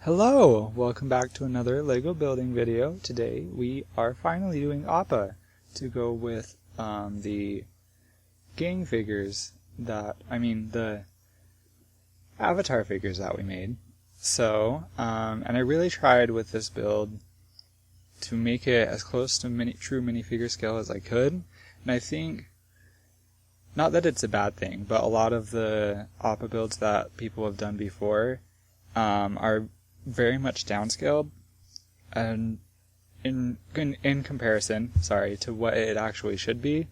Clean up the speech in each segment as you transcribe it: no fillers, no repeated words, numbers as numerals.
Hello! Welcome back to another LEGO building video. Today we are finally doing Appa to go with the gang figures the avatar figures that we made. So, and I really tried with this build to make it as close to true minifigure scale as I could. And I think, not that it's a bad thing, but a lot of the Appa builds that people have done before are very much downscaled, and in comparison, to what it actually should be,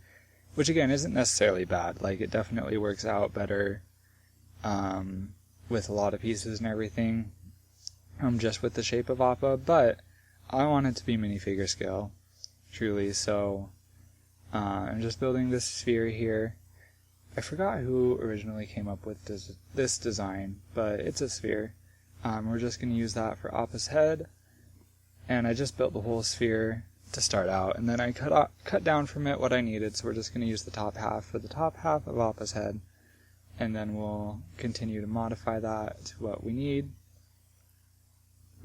which again isn't necessarily bad. Like, it definitely works out better with a lot of pieces and everything, just with the shape of Appa, but I want it to be minifigure scale, truly, so I'm just building this sphere here. I forgot who originally came up with this design, but it's a sphere. We're just going to use that for Appa's head, and I just built the whole sphere to start out, and then I cut down from it what I needed, so we're just going to use the top half for the top half of Appa's head, and then we'll continue to modify that to what we need.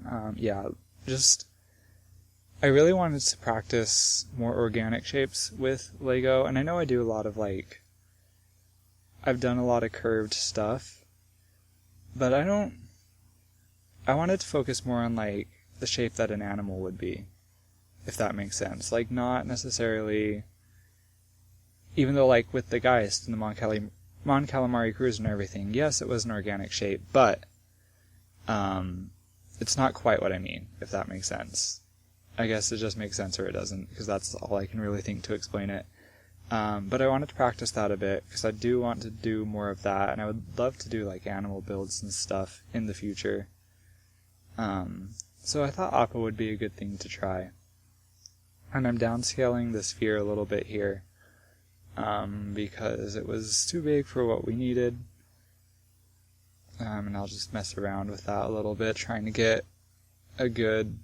I really wanted to practice more organic shapes with LEGO, and I know I do a lot of I've done a lot of curved stuff, but I wanted to focus more on the shape that an animal would be, if that makes sense. Not necessarily, even though with the Geist and the Mon Calamari Cruise and everything, yes, it was an organic shape, but it's not quite what I mean, if that makes sense. I guess it just makes sense or it doesn't, because that's all I can really think to explain it. But I wanted to practice that a bit, because I do want to do more of that, and I would love to do animal builds and stuff in the future. So I thought Appa would be a good thing to try. And I'm downscaling the sphere a little bit here, because it was too big for what we needed. And I'll just mess around with that a little bit, trying to get a good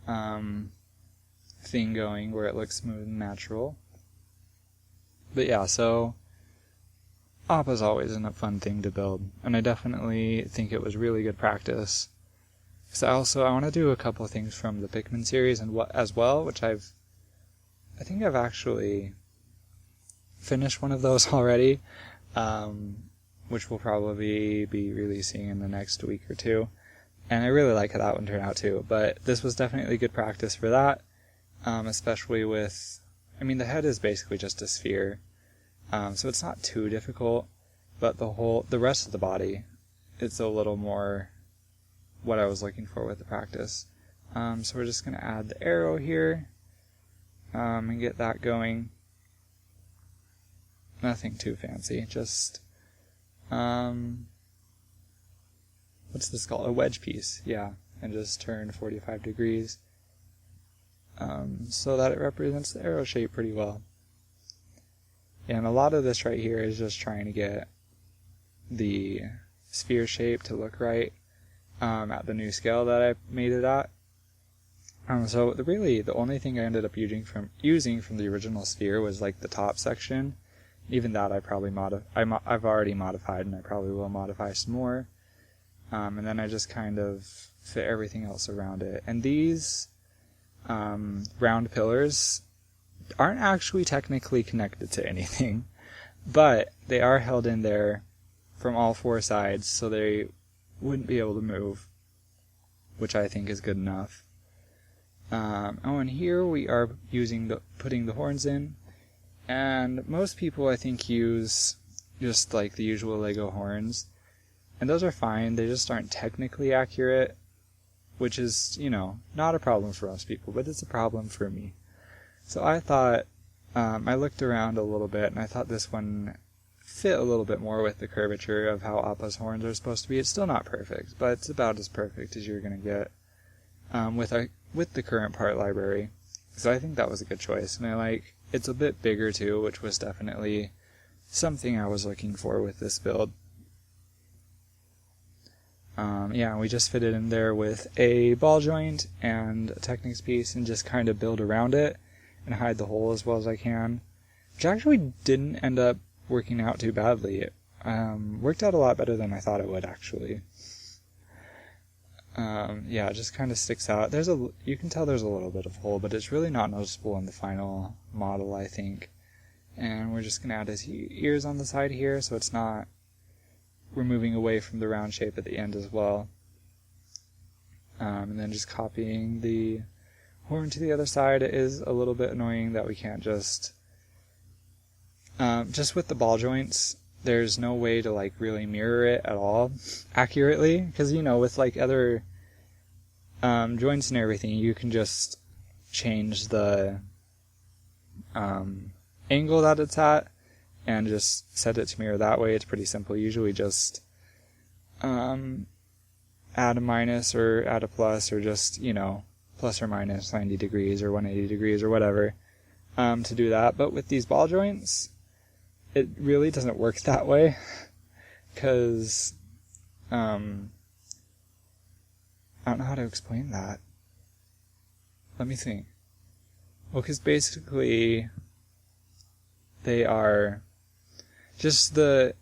thing going where it looks smooth and natural. But yeah, so Appa's always a fun thing to build, and I definitely think it was really good practice. Because I want to do a couple of things from the Pikmin series as well, which I think I've actually finished one of those already, which we'll probably be releasing in the next week or two. And I really like how that one turned out too, but this was definitely good practice for that, especially with, the head is basically just a sphere, so it's not too difficult, but the rest of the body, it's a little more what I was looking for with the practice. So we're just going to add the arrow here, and get that going. Nothing too fancy, just, what's this called? A wedge piece, yeah, and just turn 45 degrees, so that it represents the arrow shape pretty well. And a lot of this right here is just trying to get the sphere shape to look right at the new scale that I made it at. So the only thing I ended up using from the original sphere was the top section. Even that I've already modified, and I probably will modify some more. And then I just kind of fit everything else around it. And these round pillars aren't actually technically connected to anything, but they are held in there from all four sides, so they wouldn't be able to move, which I think is good enough. And here we are putting the horns in, and most people I think use just the usual LEGO horns, and those are fine. They just aren't technically accurate, which is, not a problem for most people, but it's a problem for me. So I thought, I looked around a little bit, and I thought this one fit a little bit more with the curvature of how Appa's horns are supposed to be. It's still not perfect, but it's about as perfect as you're going to get with the current part library. So I think that was a good choice, and it's a bit bigger too, which was definitely something I was looking for with this build. We just fit it in there with a ball joint and a Technics piece and just kind of build around it and hide the hole as well as I can, which actually didn't end up working out too badly. It worked out a lot better than I thought it would, actually. Yeah, it just kind of sticks out. You can tell there's a little bit of hole, but it's really not noticeable in the final model, I think. And we're just going to add his ears on the side here, so it's not, we're moving away from the round shape at the end as well. And then just copying the horn to the other side. It is a little bit annoying that we can't just with the ball joints, there's no way to like really mirror it at all accurately, because with like other joints and everything, you can just change the angle that it's at and just set it to mirror that way. It's pretty simple. Usually just add a minus or add a plus, or just plus or minus 90 degrees or 180 degrees or whatever to do that. But with these ball joints, it really doesn't work that way, because I don't know how to explain that. Let me think. Well, because basically they are just the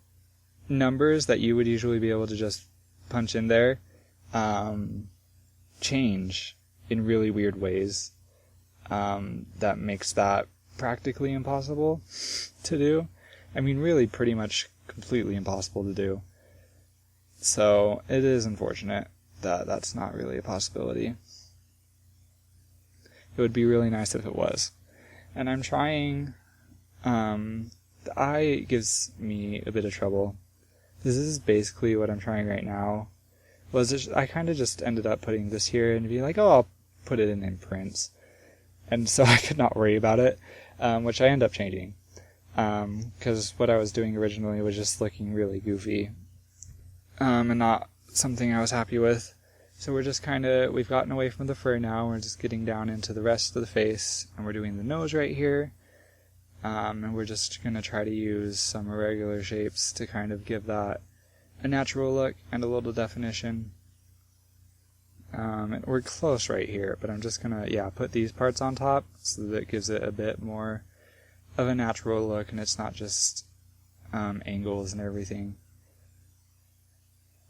numbers that you would usually be able to just punch in there change in really weird ways that makes that practically impossible to do. I mean, really pretty much completely impossible to do. So it is unfortunate that that's not really a possibility. It would be really nice if it was. And I'm trying, the eye gives me a bit of trouble. This is basically what I'm trying right now. I kind of just ended up putting this here and be like, oh, I'll put it in imprints. And so I could not worry about it, which I end up changing. Because what I was doing originally was just looking really goofy, and not something I was happy with. So we've gotten away from the fur now, we're just getting down into the rest of the face, and we're doing the nose right here, and we're just going to try to use some irregular shapes to kind of give that a natural look and a little definition. And we're close right here, but I'm just going to, put these parts on top so that it gives it a bit more of a natural look, and it's not just angles and everything,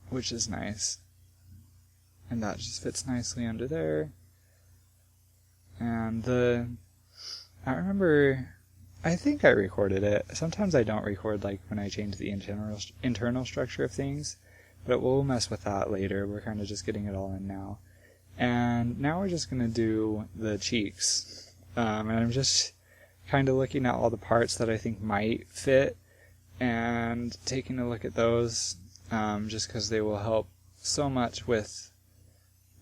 which is nice. And that just fits nicely under there. And I think I recorded it. Sometimes I don't record, like when I change the internal structure of things, but we'll mess with that later. We're kind of just getting it all in now. And now we're just going to do the cheeks. And I'm just kind of looking at all the parts that I think might fit and taking a look at those, just because they will help so much with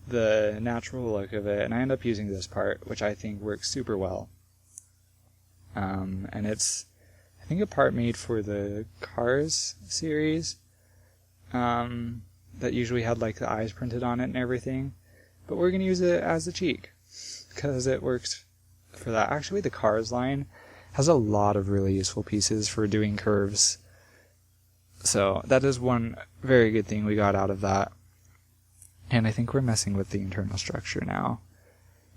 the natural look of it. And I end up using this part, which I think works super well. And it's, I think, a part made for the Cars series, that usually had like the eyes printed on it and everything, but we're going to use it as a cheek because it works for that. Actually, the Cars line has a lot of really useful pieces for doing curves, so that is one very good thing we got out of that. And I think we're messing with the internal structure now.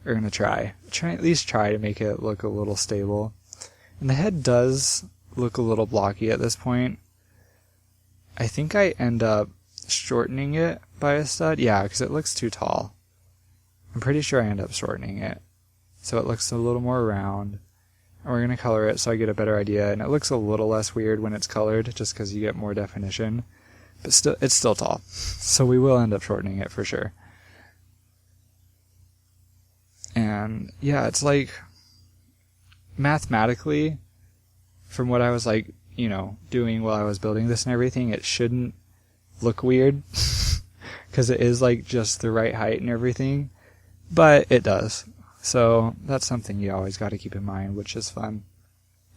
We're going to try at least try to make it look a little stable. And the head does look a little blocky at this point. I think I end up shortening it by a stud. Yeah, because it looks too tall. I'm pretty sure I end up shortening it, so it looks a little more round. And we're going to color it so I get a better idea. And it looks a little less weird when it's colored, just because you get more definition. But still, it's still tall. So we will end up shortening it for sure. And yeah, it's like, mathematically, from what I was like, doing while I was building this and everything, it shouldn't look weird. Because it is like just the right height and everything. But it does. So that's something you always got to keep in mind, which is fun.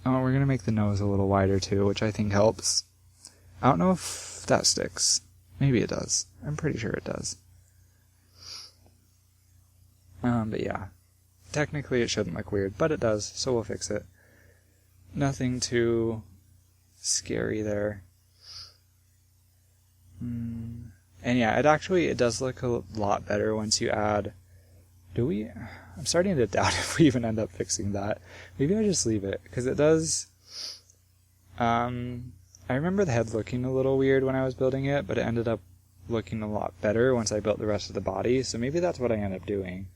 Oh, we're going to make the nose a little wider too, which I think helps. I don't know if that sticks. Maybe it does. I'm pretty sure it does. But yeah. Technically it shouldn't look weird, but it does, so we'll fix it. Nothing too scary there. And yeah, it does look a lot better once you add... I'm starting to doubt if we even end up fixing that. Maybe I just leave it, because it does... I remember the head looking a little weird when I was building it, but it ended up looking a lot better once I built the rest of the body, so maybe that's what I end up doing.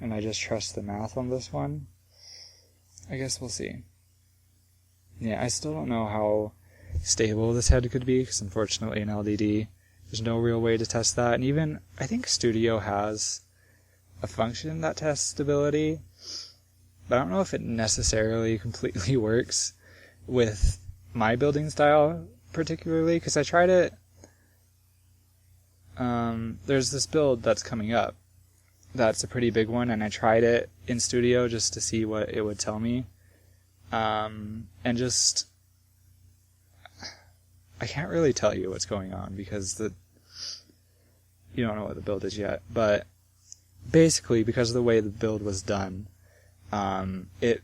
And I just trust the math on this one. I guess we'll see. Yeah, I still don't know how stable this head could be, because unfortunately in LDD, there's no real way to test that. And even, I think Studio has a function that tests stability, but I don't know if it necessarily completely works with my building style particularly, because I tried it. There's this build that's coming up that's a pretty big one, and I tried it in Studio just to see what it would tell me. And just, I can't really tell you what's going on because you don't know what the build is yet, but basically because of the way the build was done, it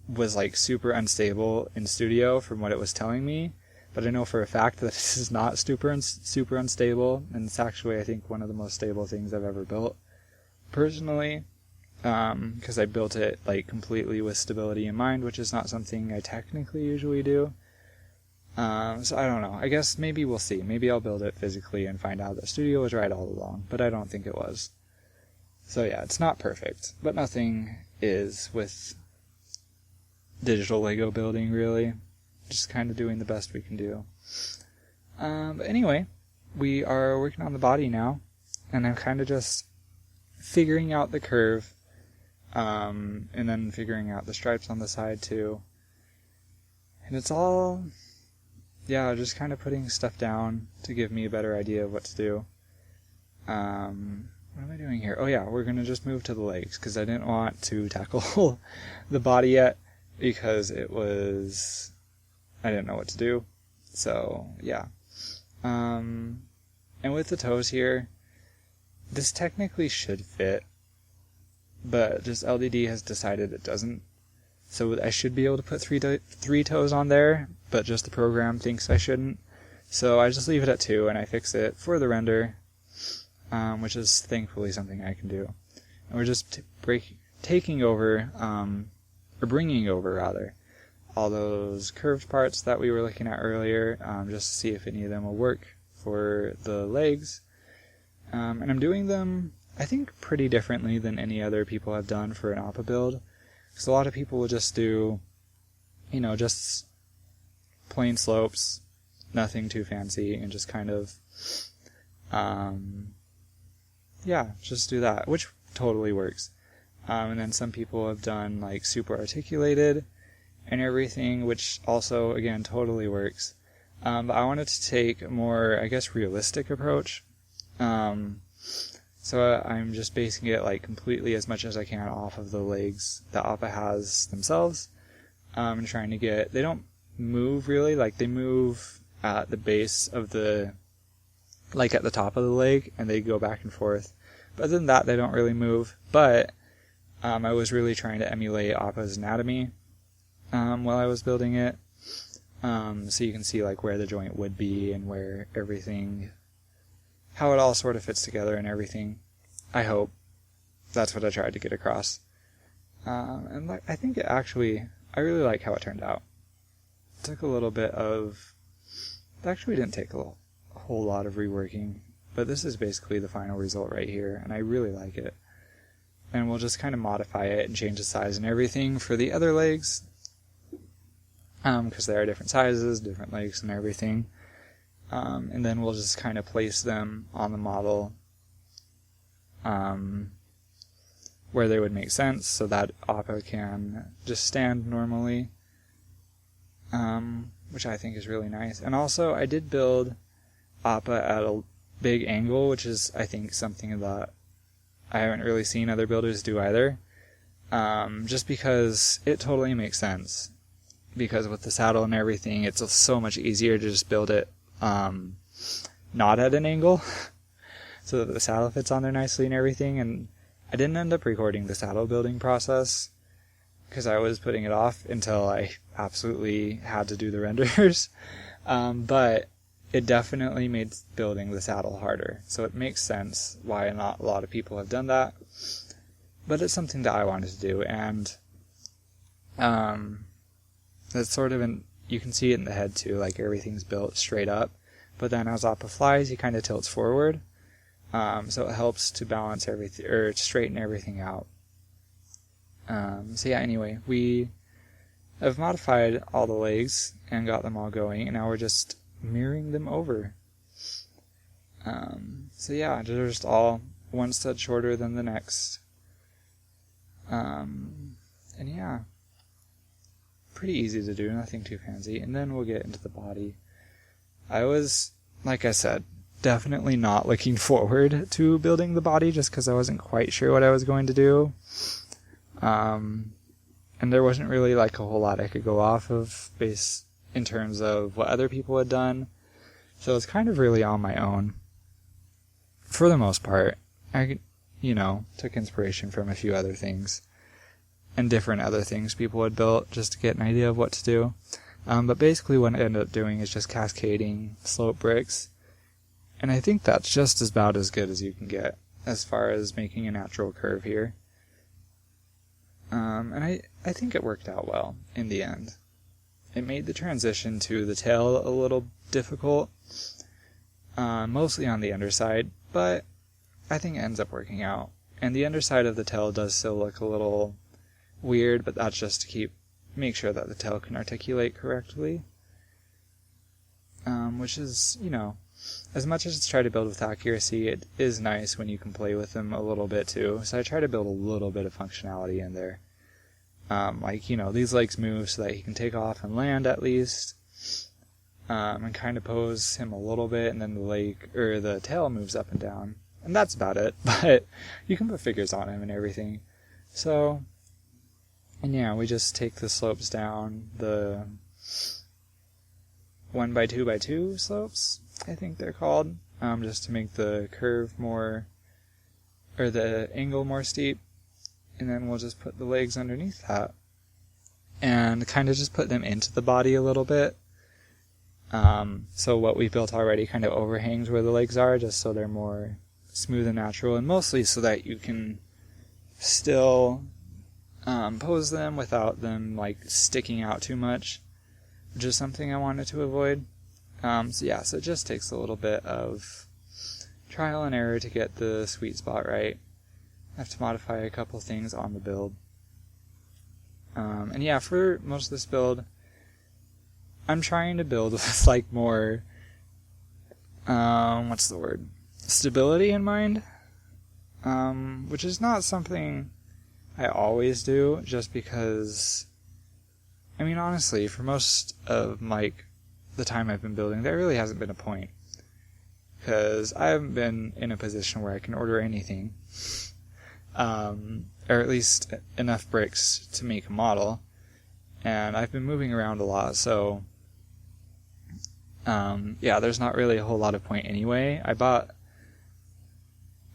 was like super unstable in Studio from what it was telling me, but I know for a fact that this is not super unstable, and it's actually, I think, one of the most stable things I've ever built personally, because I built it like completely with stability in mind, which is not something I technically usually do. So I don't know. I guess maybe we'll see. Maybe I'll build it physically and find out that Studio was right all along, but I don't think it was. So yeah, it's not perfect, but nothing is with digital Lego building, really. Just kind of doing the best we can do. But anyway, we are working on the body now, and I'm kind of just figuring out the curve, and then figuring out the stripes on the side too. And it's all, yeah, just kind of putting stuff down to give me a better idea of what to do. What am I doing here? Oh yeah, we're going to just move to the legs, because I didn't want to tackle the body yet, because I didn't know what to do. So, yeah. And with the toes here, this technically should fit, but just LDD has decided it doesn't. So I should be able to put three toes on there, but just the program thinks I shouldn't. So I just leave it at 2, and I fix it for the render, which is thankfully something I can do. And we're just bringing over, all those curved parts that we were looking at earlier, just to see if any of them will work for the legs. And I'm doing them, I think, pretty differently than any other people have done for an Appa build. Because a lot of people will just do, just plain slopes, nothing too fancy, and just kind of, just do that, which totally works. And then some people have done, like, super articulated and everything, which also, again, totally works. But I wanted to take a more, I guess, realistic approach. So I'm just basing it like completely as much as I can off of the legs that Appa has themselves. And trying to they don't move really, like they move at the base of like at the top of the leg, and they go back and forth. But other than that, they don't really move. But I was really trying to emulate Appa's anatomy while I was building it. So you can see like where the joint would be and where everything, how it all sort of fits together and everything. I hope that's what I tried to get across. And I think I really like how it turned out. It took a little bit of, it actually didn't take a whole lot of reworking, but this is basically the final result right here, and I really like it. And we'll just kind of modify it and change the size and everything for the other legs, because there are different sizes, different legs and everything. And then we'll just kind of place them on the model where they would make sense, so that Appa can just stand normally, which I think is really nice. And also, I did build Appa at a big angle, which is, I think, something that I haven't really seen other builders do either, just because it totally makes sense. Because with the saddle and everything, it's so much easier to just build it not at an angle, so that the saddle fits on there nicely and everything. And I didn't end up recording the saddle building process, because I was putting it off until I absolutely had to do the renders. But it definitely made building the saddle harder, so it makes sense why not a lot of people have done that. But it's something that I wanted to do, and that's sort of you can see it in the head too, like everything's built straight up, but then as Appa flies, he kind of tilts forward. So it helps to balance everything, or straighten everything out. So yeah, anyway, we have modified all the legs and got them all going, and now we're just mirroring them over. So yeah, they're just all one stud shorter than the next. And yeah, pretty easy to do, nothing too fancy. And then we'll get into the body. I was, like I said, definitely not looking forward to building the body just because I wasn't quite sure what I was going to do. And there wasn't really like a whole lot I could go off of based in terms of what other people had done. So it's kind of really on my own. For the most part, I, took inspiration from a few other things and different other things people had built just to get an idea of what to do. But basically what I ended up doing is just cascading slope bricks. And I think that's just about as good as you can get as far as making a natural curve here. And I think it worked out well in the end. It made the transition to the tail a little difficult, mostly on the underside, but I think it ends up working out. And the underside of the tail does still look a little weird, but that's just to make sure that the tail can articulate correctly. Which is, as much as it's try to build with accuracy, it is nice when you can play with them a little bit too. So I try to build a little bit of functionality in there. These legs move so that he can take off and land at least. And kind of pose him a little bit, and then the tail moves up and down. And that's about it, but you can put figures on him and everything. So, and yeah, we just take the slopes down, the 1x2x2 slopes, I think they're called, just to make the curve the angle more steep, and then we'll just put the legs underneath that, and kind of just put them into the body a little bit. So what we built already kind of overhangs where the legs are, just so they're more smooth and natural, and mostly so that you can still pose them without them sticking out too much, which is something I wanted to avoid. So it just takes a little bit of trial and error to get the sweet spot right. I have to modify a couple things on the build. For most of this build, I'm trying to build with more, stability in mind, which is not something I always do, just because, honestly, for most of, the time I've been building, there really hasn't been a point, because I haven't been in a position where I can order anything, or at least enough bricks to make a model, and I've been moving around a lot, so there's not really a whole lot of point anyway. I bought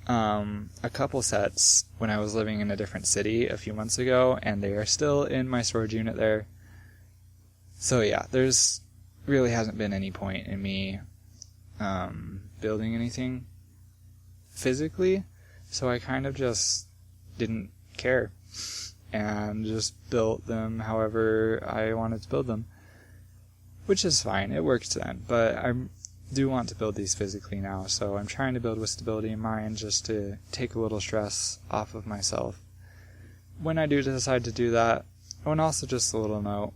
a couple sets when I was living in a different city a few months ago, and they are still in my storage unit there. So yeah, there's really hasn't been any point in me building anything physically, so I kind of just didn't care and just built them however I wanted to build them. Which is fine, it worked then, but I do want to build these physically now, so I'm trying to build with stability in mind just to take a little stress off of myself when I do decide to do that. Oh, and also just a little note,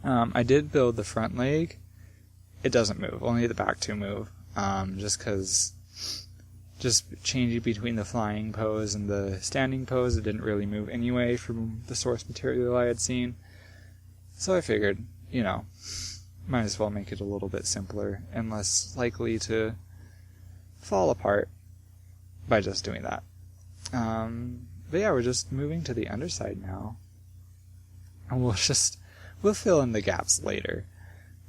I did build the front leg. It doesn't move, only the back two move, just changing between the flying pose and the standing pose, it didn't really move anyway from the source material I had seen, so I figured, might as well make it a little bit simpler and less likely to fall apart by just doing that. But yeah, we're just moving to the underside now. And we'll fill in the gaps later.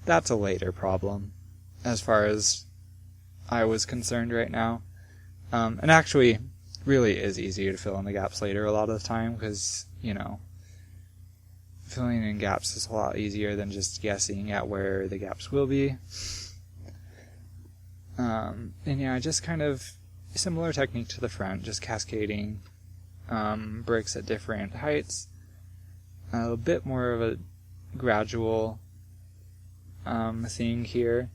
That's a later problem, as far as I was concerned right now. And actually, really is easier to fill in the gaps later a lot of the time, because, filling in gaps is a lot easier than just guessing at where the gaps will be. Just kind of similar technique to the front, just cascading bricks at different heights. A bit more of a gradual thing here.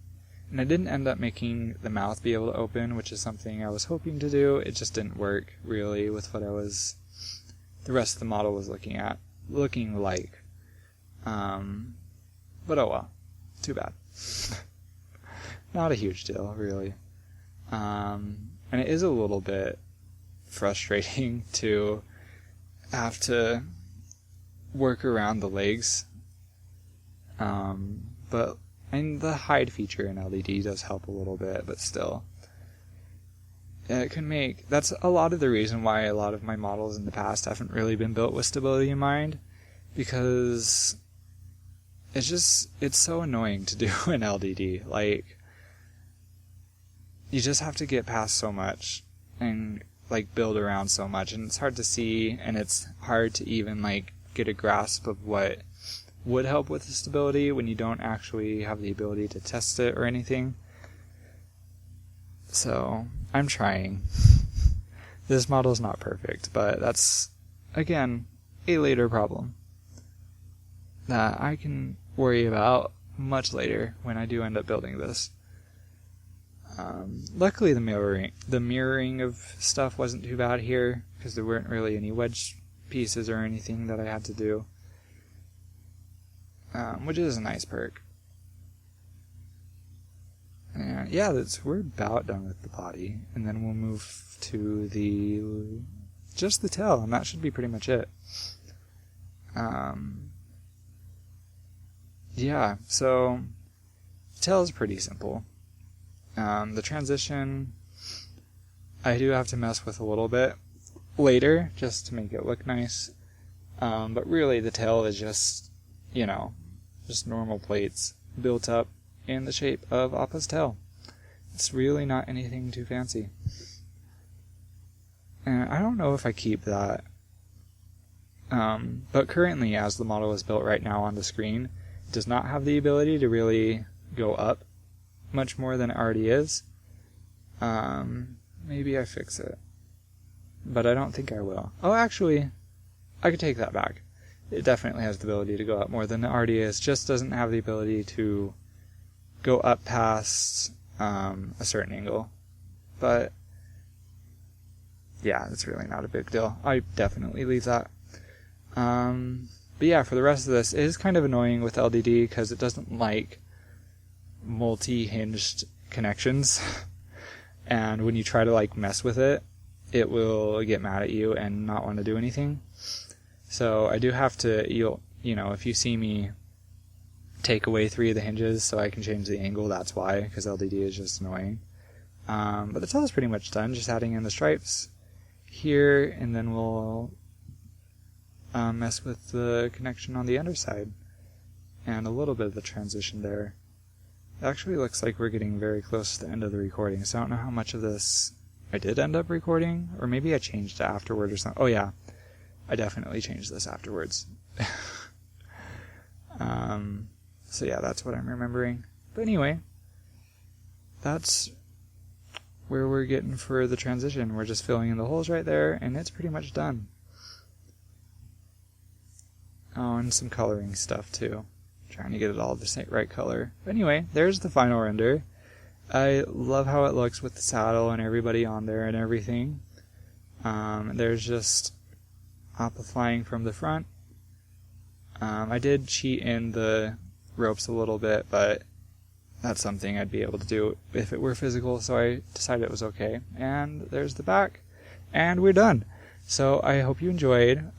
And I didn't end up making the mouth be able to open, which is something I was hoping to do. It just didn't work, really, with what the rest of the model was looking like. But oh well. Too bad. Not a huge deal, really. And it is a little bit frustrating to have to work around the legs. But the hide feature in LDD does help a little bit, but still. It can make... That's a lot of the reason why a lot of my models in the past haven't really been built with stability in mind, because it's so annoying to do in LDD. Like, you just have to get past so much and like build around so much, and it's hard to see, and it's hard to even like get a grasp of what would help with the stability when you don't actually have the ability to test it or anything. So I'm trying. This model is not perfect, but that's, again, a later problem that I can worry about much later when I do end up building this. Luckily the mirroring of stuff wasn't too bad here, because there weren't really any wedge pieces or anything that I had to do, which is a nice perk. And yeah, we're about done with the body, and then we'll move to just the tail, and that should be pretty much it. Yeah, so the tail is pretty simple. The transition I do have to mess with a little bit later, just to make it look nice. But really the tail is just, just normal plates built up in the shape of Appa's tail. It's really not anything too fancy. And I don't know if I keep that. But currently, as the model is built right now on the screen, it does not have the ability to really go up much more than it already is. Maybe I fix it. But I don't think I will. Oh, actually, I could take that back. It definitely has the ability to go up more than it already is, just doesn't have the ability to go up past a certain angle. But yeah, it's really not a big deal. I definitely leave that. But yeah, for the rest of this, it is kind of annoying with LDD because it doesn't like multi-hinged connections. And when you try to like mess with it, it will get mad at you and not want to do anything. So I do have to, if you see me take away 3 of the hinges so I can change the angle, that's why, because LDD is just annoying. But the tail is pretty much done, just adding in the stripes here, and then we'll mess with the connection on the underside and a little bit of the transition there. It actually looks like we're getting very close to the end of the recording, so I don't know how much of this I did end up recording, or maybe I changed it afterward or something. Oh yeah, I definitely changed this afterwards. So yeah, that's what I'm remembering. But anyway, that's where we're getting for the transition. We're just filling in the holes right there, and it's pretty much done. Oh, and some coloring stuff too. Trying to get it all the right color. But anyway, there's the final render. I love how it looks with the saddle and everybody on there and everything. There's just Appa flying from the front. I did cheat in the ropes a little bit, but that's something I'd be able to do if it were physical, so I decided it was okay. And there's the back, and we're done. So I hope you enjoyed.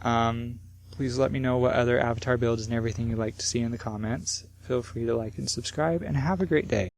Please let me know what other avatar builds and everything you'd like to see in the comments. Feel free to like and subscribe, and have a great day.